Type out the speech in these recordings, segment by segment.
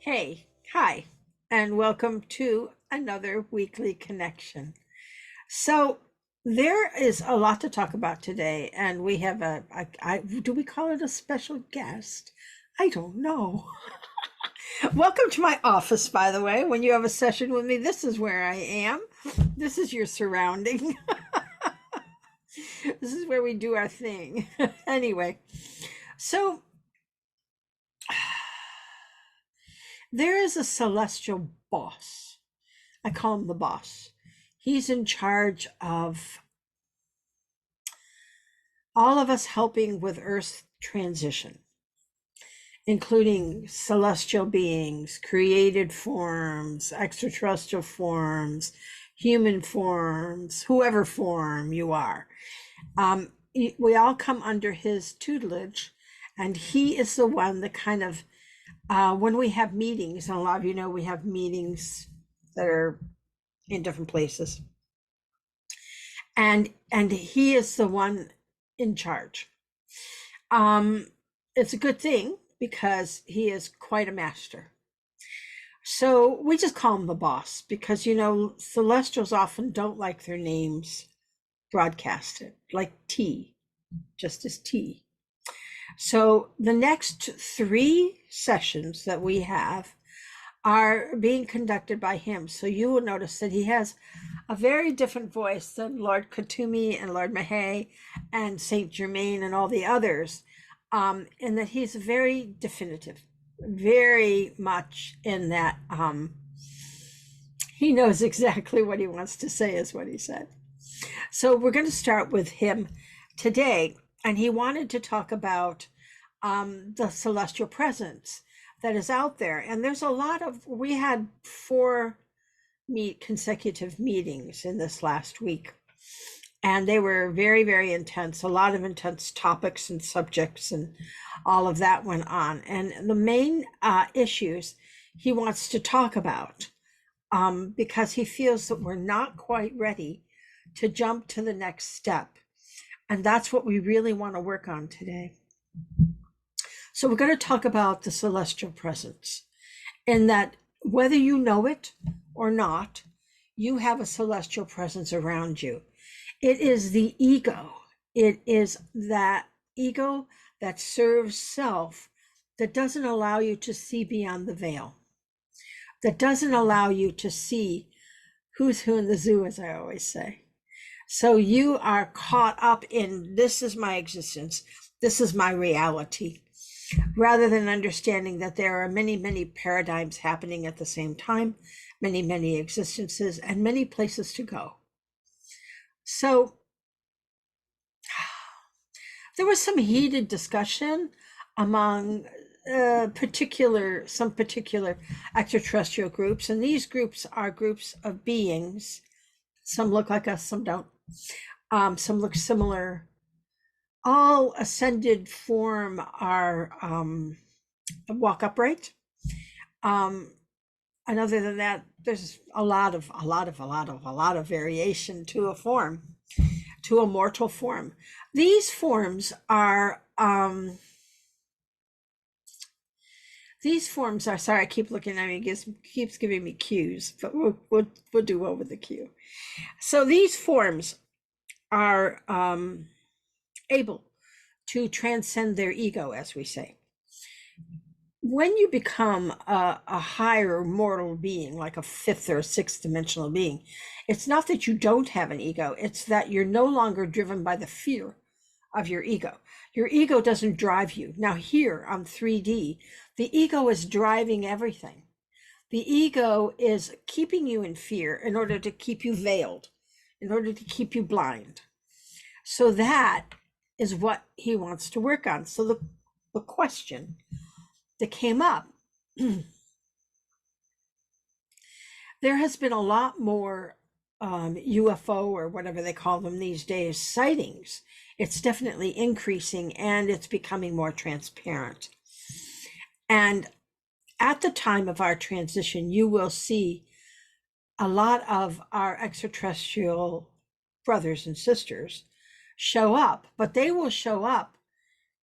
Hey, hi, and welcome to another weekly connection. So, there is a lot to talk about today, and we have do we call it a special guest? I don't know. Welcome to my office, by the way. When you have a session with me, this is where I am. This is your surrounding. This is where we do our thing. Anyway, so there is a celestial boss. I call him the boss. He's in charge of all of us helping with Earth's transition, including celestial beings, created forms, extraterrestrial forms, human forms, whoever form you are. We all come under his tutelage, and he is the one that kind of, when we have meetings, and a lot of you know we have meetings that are in different places, and he is the one in charge. It's a good thing because he is quite a master. So we just call him the boss because, celestials often don't like their names broadcasted, like T, just as T. So the next 3 sessions that we have are being conducted by him. So you will notice that he has a very different voice than Lord Katumi and Lord Mahay and Saint Germain and all the others, in that he's very definitive, very much in that he knows exactly what he wants to say is what he said. So we're going to start with him today, and he wanted to talk about the celestial presence that is out there. And there's a lot of, we had 4 consecutive meetings in this last week, and they were very, very intense, a lot of intense topics and subjects, and all of that went on. And the main issues he wants to talk about, because he feels that we're not quite ready to jump to the next step. And that's what we really want to work on today. So we're going to talk about the celestial presence, in that whether you know it or not, you have a celestial presence around you. It is the ego. It is that ego that serves self, that doesn't allow you to see beyond the veil, that doesn't allow you to see who's who in the zoo, as I always say. So you are caught up in, this is my existence, this is my reality, rather than understanding that there are many, many paradigms happening at the same time, many, many existences, and many places to go. So there was some heated discussion among some particular extraterrestrial groups, and these groups are groups of beings. Some look like us, some don't. Some look similar. All ascended form are walk upright. And other than that, there's a lot of variation to a form, to a mortal form. These forms are sorry, I keep looking at me, it keeps giving me cues, but we'll do over the cue. So these forms are able to transcend their ego, as we say. When you become a higher mortal being, like a 5th or 6th dimensional being, it's not that you don't have an ego, it's that you're no longer driven by the fear of your ego. Your ego doesn't drive you. Now here on 3D, the ego is driving everything. The ego is keeping you in fear in order to keep you veiled, in order to keep you blind. So that is what he wants to work on. So the question that came up, there has been a lot more UFO, or whatever they call them these days, sightings. It's definitely increasing, and it's becoming more transparent. And at the time of our transition, you will see a lot of our extraterrestrial brothers and sisters show up, but they will show up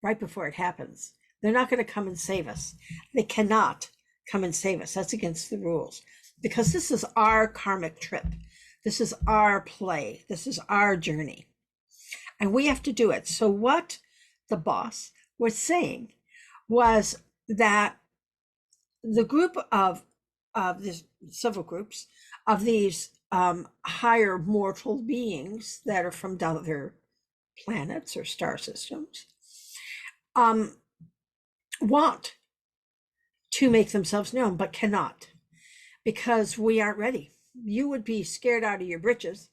right before it happens. They're not going to come and save us. They cannot, come and save us. That's against the rules, because this is our karmic trip. This is our play. This is our journey. And we have to do it. So what the boss was saying was that the group of these several groups of these higher mortal beings that are from other planets or star systems want to make themselves known, but cannot, because we aren't ready. You would be scared out of your britches,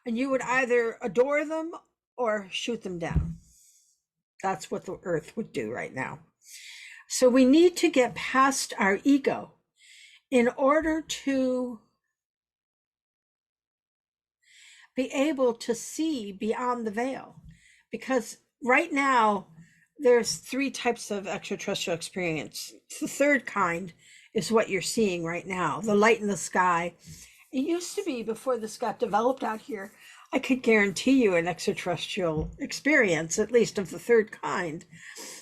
and you would either adore them or shoot them down. That's what the earth would do right now. So we need to get past our ego in order to be able to see beyond the veil. Because right now, there's 3 types of extraterrestrial experience. The third kind is what you're seeing right now, the light in the sky. It used to be, before this got developed out here, I could guarantee you an extraterrestrial experience, at least of the third kind,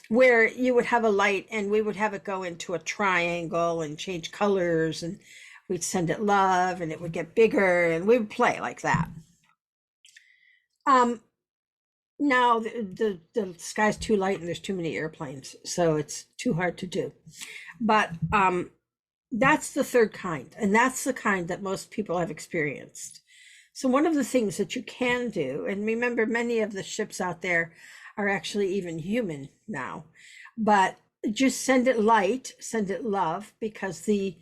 where you would have a light and we would have it go into a triangle and change colors, and we'd send it love and it would get bigger, and we would play like that. Now the sky's too light and there's too many airplanes, so it's too hard to do. But that's the third kind, and that's the kind that most people have experienced. So one of the things that you can do, and remember, many of the ships out there are actually even human now, but just send it light, send it love, because the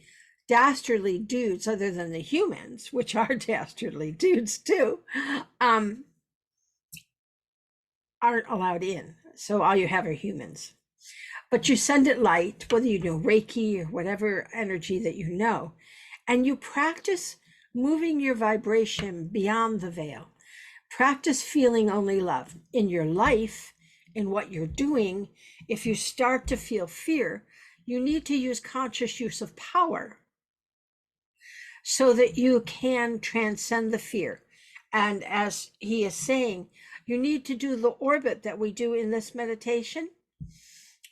dastardly dudes, other than the humans, which are dastardly dudes too, aren't allowed in. So all you have are humans. But you send it light, whether you know Reiki or whatever energy that you know, and you practice moving your vibration beyond the veil. Practice feeling only love in your life, in what you're doing. If you start to feel fear, you need to use conscious use of power so that you can transcend the fear. And as he is saying, you need to do the orbit that we do in this meditation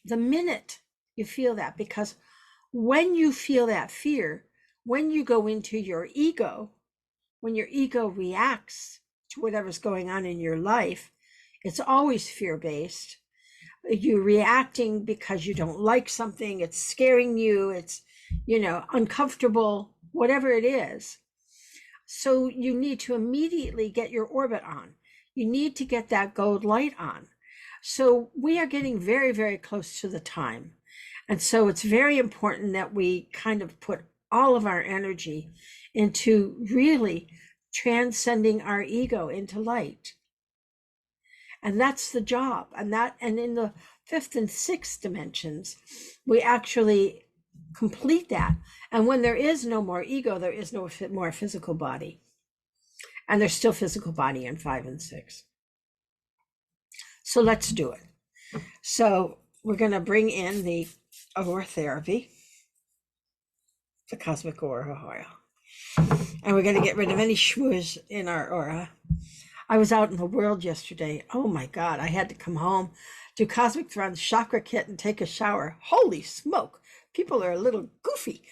the minute you feel that, because when you feel that fear, when you go into your ego, when your ego reacts to whatever's going on in your life, it's always fear-based. You're reacting because you don't like something, it's scaring you, it's, uncomfortable, whatever it is. So you need to immediately get your orbit on. You need to get that gold light on. So we are getting very, very close to the time. And so it's very important that we kind of put all of our energy into really transcending our ego into light. And that's the job. And in the 5th and 6th dimensions, we actually complete that. And when there is no more ego, there is no more physical body. And there's still physical body in 5 and 6. So let's do it. So we're going to bring in the aura therapy, the cosmic aura oil. And we're going to get rid of any schmooze in our aura. I was out in the world yesterday. Oh my God, I had to come home, do cosmic thruns, chakra kit, and take a shower. Holy smoke, people are a little goofy.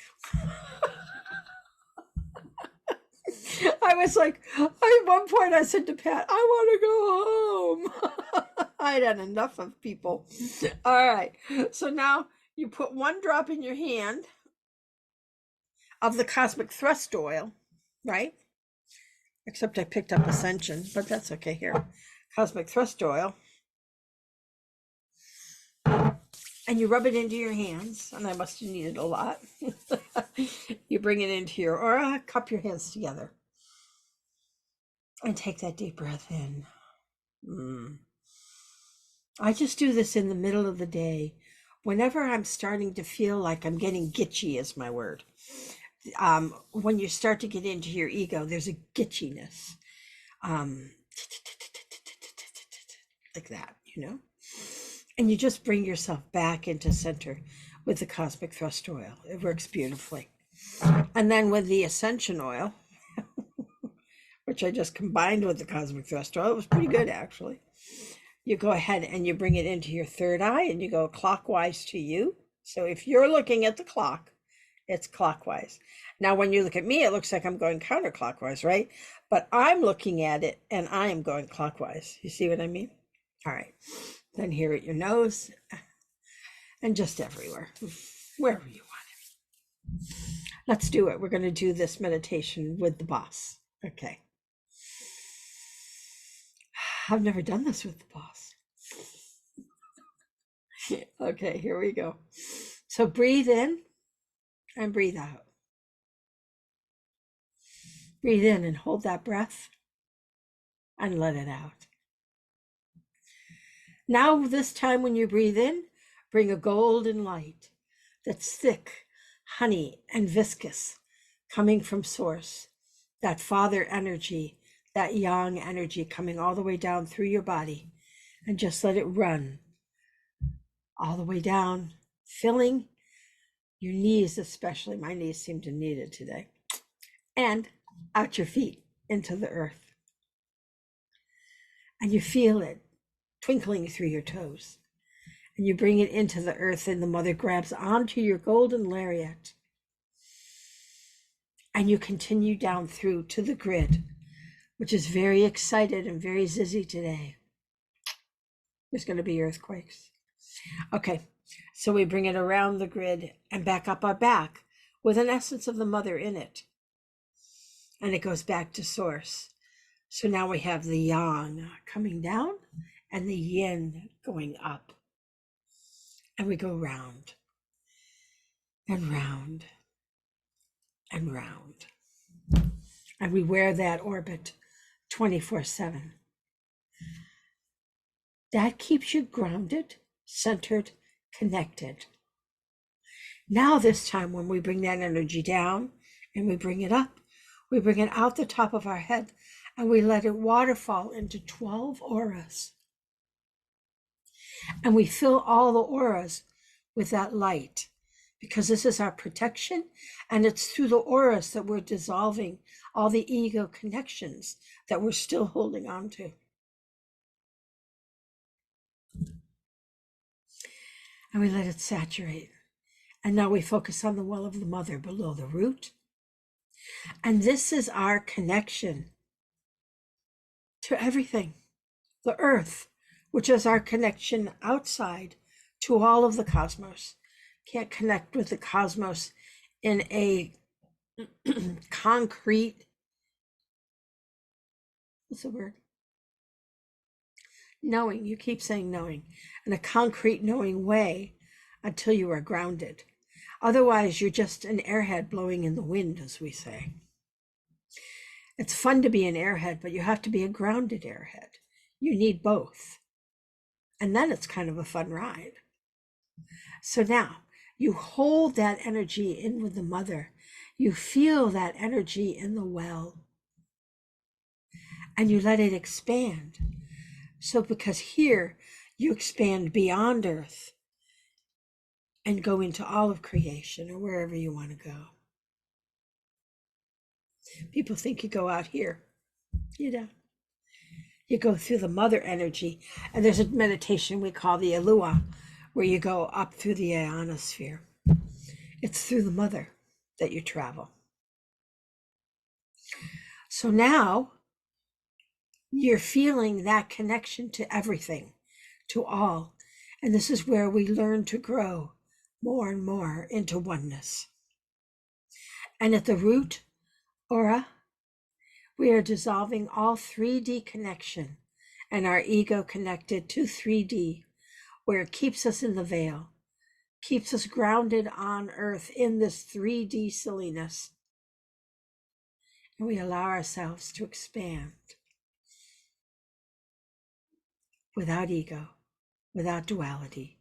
I was like, at one point I said to Pat, I want to go home. I'd had enough of people. All right, so now you put 1 drop in your hand of the cosmic thrust oil, right? Except I picked up Ascension, but that's okay. Here, cosmic thrust oil. And you rub it into your hands, and I must have needed a lot. You bring it into your aura, cup your hands together, and take that deep breath in. I just do this in the middle of the day. Whenever I'm starting to feel like I'm getting gitchy, is my word. When you start to get into your ego, there's a gitchiness. Like that, And you just bring yourself back into center with the cosmic thrust oil. It works beautifully. And then with the Ascension Oil, which I just combined with the cosmic thrust oil, it was pretty good actually. You go ahead and you bring it into your third eye and you go clockwise to you. So if you're looking at the clock, It's clockwise. Now, when you look at me, it looks like I'm going counterclockwise, right? But I'm looking at it and I am going clockwise. You see what I mean? All right. Then here at your nose and just everywhere, wherever you want it. Let's do it. We're going to do this meditation with the boss. Okay. I've never done this with the boss. Okay, here we go. So breathe in and breathe out. Breathe in and hold that breath and let it out. Now, this time when you breathe in, bring a golden light that's thick, honey, and viscous, coming from source. That father energy, that yang energy coming all the way down through your body, and just let it run all the way down, filling your knees, especially. My knees seem to need it today. And out your feet into the earth. And you feel it twinkling through your toes. And you bring it into the earth, and the mother grabs onto your golden lariat. And you continue down through to the grid, which is very excited and very zizzy today. There's going to be earthquakes. Okay, so we bring it around the grid and back up our back with an essence of the mother in it. And it goes back to source. So now we have the yang coming down and the yin going up. And we go round and round and round. And we wear that orbit 24/7. That keeps you grounded, centered, connected. Now this time when we bring that energy down and we bring it up, we bring it out the top of our head and we let it waterfall into 12 auras. And we fill all the auras with that light, because this is our protection, and it's through the auras that we're dissolving all the ego connections that we're still holding on to. And we let it saturate. And now we focus on the well of the mother below the root. And this is our connection to everything. The earth, which is our connection outside to all of the cosmos. Can't connect with the cosmos in a concrete, what's the word? Knowing, you keep saying knowing, in a concrete knowing way until you are grounded. Otherwise, you're just an airhead blowing in the wind, as we say. It's fun to be an airhead, but you have to be a grounded airhead. You need both. And then it's kind of a fun ride. So now you hold that energy in with the mother. You feel that energy in the well. And you let it expand. So because here you expand beyond earth and go into all of creation or wherever you want to go. People think you go out here. You don't. You go through the mother energy. And there's a meditation we call the Elua, where you go up through the ionosphere. It's through the mother that you travel. So now you're feeling that connection to everything, to all. And this is where we learn to grow more and more into oneness. And at the root aura, we are dissolving all 3D connection and our ego connected to 3D, where it keeps us in the veil, keeps us grounded on earth in this 3D silliness. And we allow ourselves to expand without ego, without duality,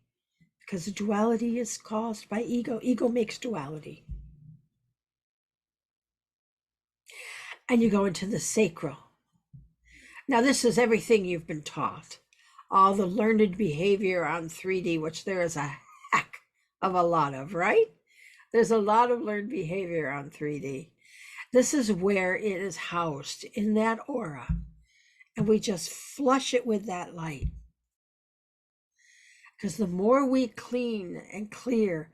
because the duality is caused by ego. Ego makes duality. And you go into the sacral. Now, this is everything you've been taught. All the learned behavior on 3D, which there is a heck of a lot of, right? There's a lot of learned behavior on 3D. This is where it is housed in that aura. And we just flush it with that light. Because the more we clean and clear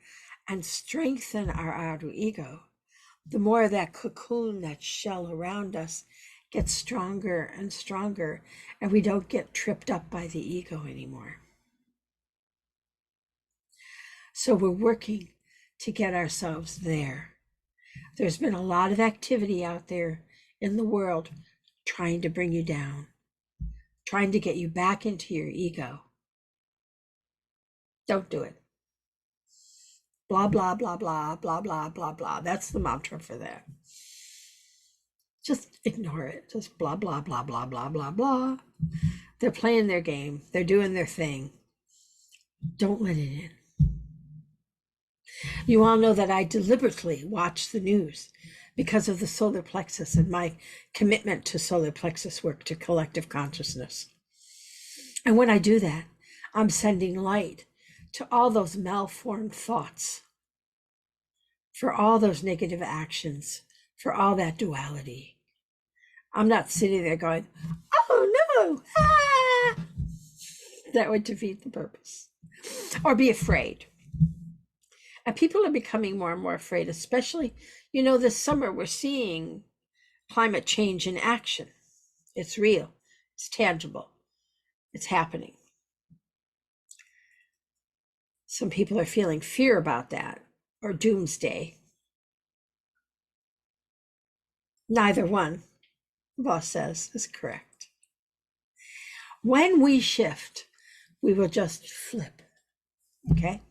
and strengthen our outer ego, the more that cocoon, that shell around us, gets stronger and stronger, and we don't get tripped up by the ego anymore. So we're working to get ourselves there. There's been a lot of activity out there in the world trying to bring you down, trying to get you back into your ego. Don't do it. Blah, blah, blah, blah, blah, blah, blah, blah. That's the mantra for that. Just ignore it. Just blah, blah, blah, blah, blah, blah, blah. They're playing their game. They're doing their thing. Don't let it in. You all know that I deliberately watch the news because of the solar plexus and my commitment to solar plexus work, to collective consciousness. And when I do that, I'm sending light to all those malformed thoughts, for all those negative actions, for all that duality. I'm not sitting there going, oh no, ah! That would defeat the purpose. Or be afraid. And people are becoming more and more afraid, especially, this summer we're seeing climate change in action. It's real, it's tangible, it's happening. Some people are feeling fear about that, or doomsday. Neither one, the boss says, is correct. When we shift, we will just flip, okay?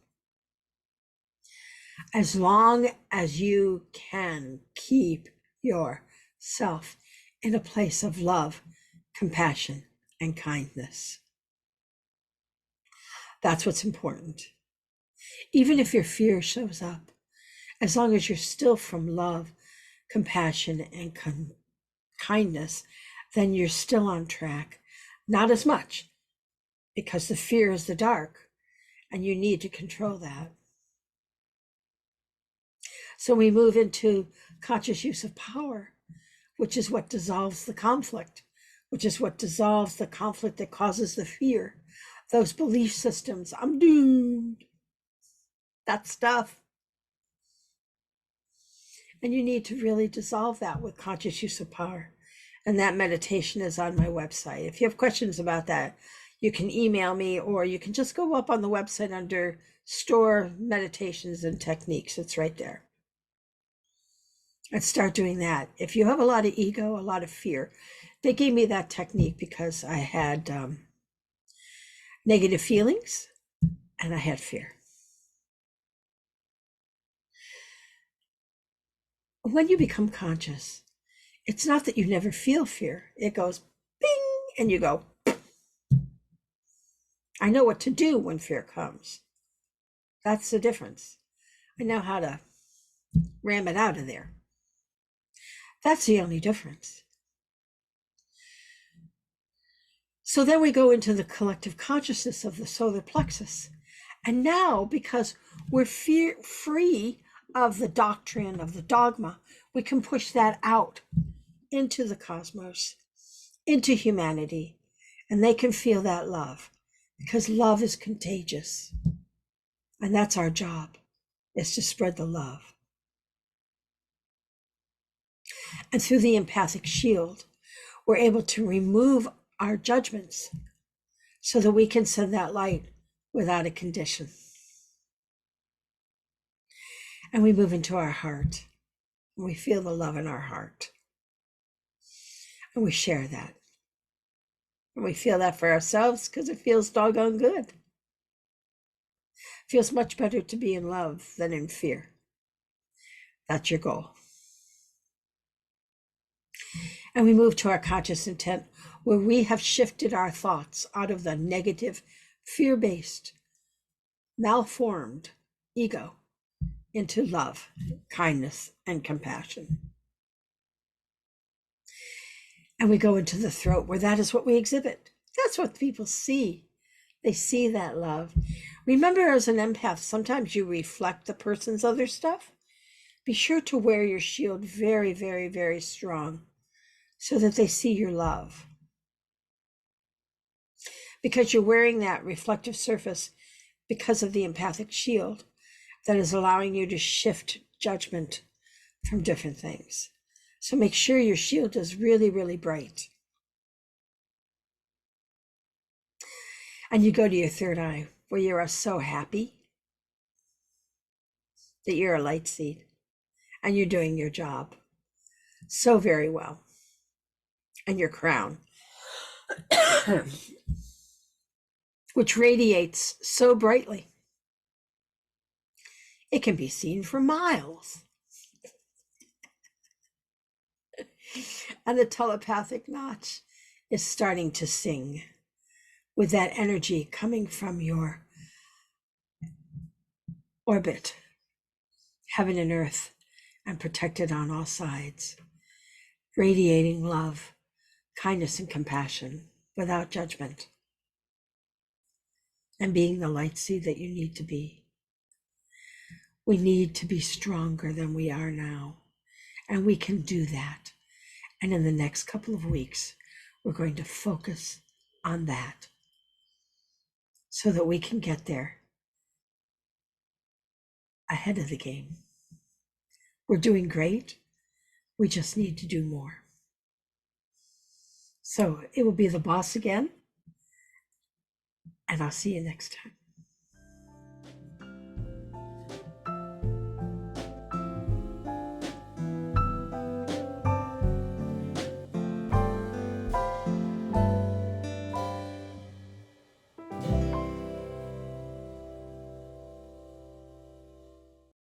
As long as you can keep yourself in a place of love, compassion, and kindness. That's what's important. Even if your fear shows up, as long as you're still from love, compassion, and kindness, then you're still on track. Not as much, because the fear is the dark, and you need to control that. So we move into conscious use of power, which is what dissolves the conflict, which is what dissolves the conflict that causes the fear. Those belief systems, I'm doomed, that stuff. And you need to really dissolve that with conscious use of power. And that meditation is on my website. If you have questions about that, you can email me, or you can just go up on the website under Store Meditations and Techniques. It's right there. And start doing that. If you have a lot of ego, a lot of fear, they gave me that technique because I had negative feelings and I had fear. When you become conscious, it's not that you never feel fear. It goes bing, and you go, I know what to do when fear comes. That's the difference. I know how to ram it out of there. That's the only difference. So then we go into the collective consciousness of the solar plexus. And now, because we're free of the doctrine, of the dogma, we can push that out into the cosmos, into humanity, and they can feel that love, because love is contagious. And that's our job, is to spread the love. And through the empathic shield, we're able to remove our judgments so that we can send that light without a condition. And we move into our heart, and we feel the love in our heart. And we share that. And we feel that for ourselves because it feels doggone good. It feels much better to be in love than in fear. That's your goal. And we move to our conscious intent, where we have shifted our thoughts out of the negative, fear-based, malformed ego into love, kindness, and compassion. And we go into the throat, where that is what we exhibit. That's what people see. They see that love. Remember, as an empath, sometimes you reflect the person's other stuff. Be sure to wear your shield very, very, very strong so that they see your love. Because you're wearing that reflective surface because of the empathic shield. that is allowing you to shift judgment from different things. So make sure your shield is really, really bright. And you go to your third eye, where you are so happy that you're a light seed and you're doing your job so very well. And your crown, which radiates so brightly, it can be seen for miles. And the telepathic notch is starting to sing with that energy coming from your orbit, heaven and earth, and protected on all sides, radiating love, kindness, and compassion without judgment, and being the light seed that you need to be. We need to be stronger than we are now, and we can do that. And in the next couple of weeks, we're going to focus on that so that we can get there ahead of the game. We're doing great. We just need to do more. So it will be the boss again, and I'll see you next time.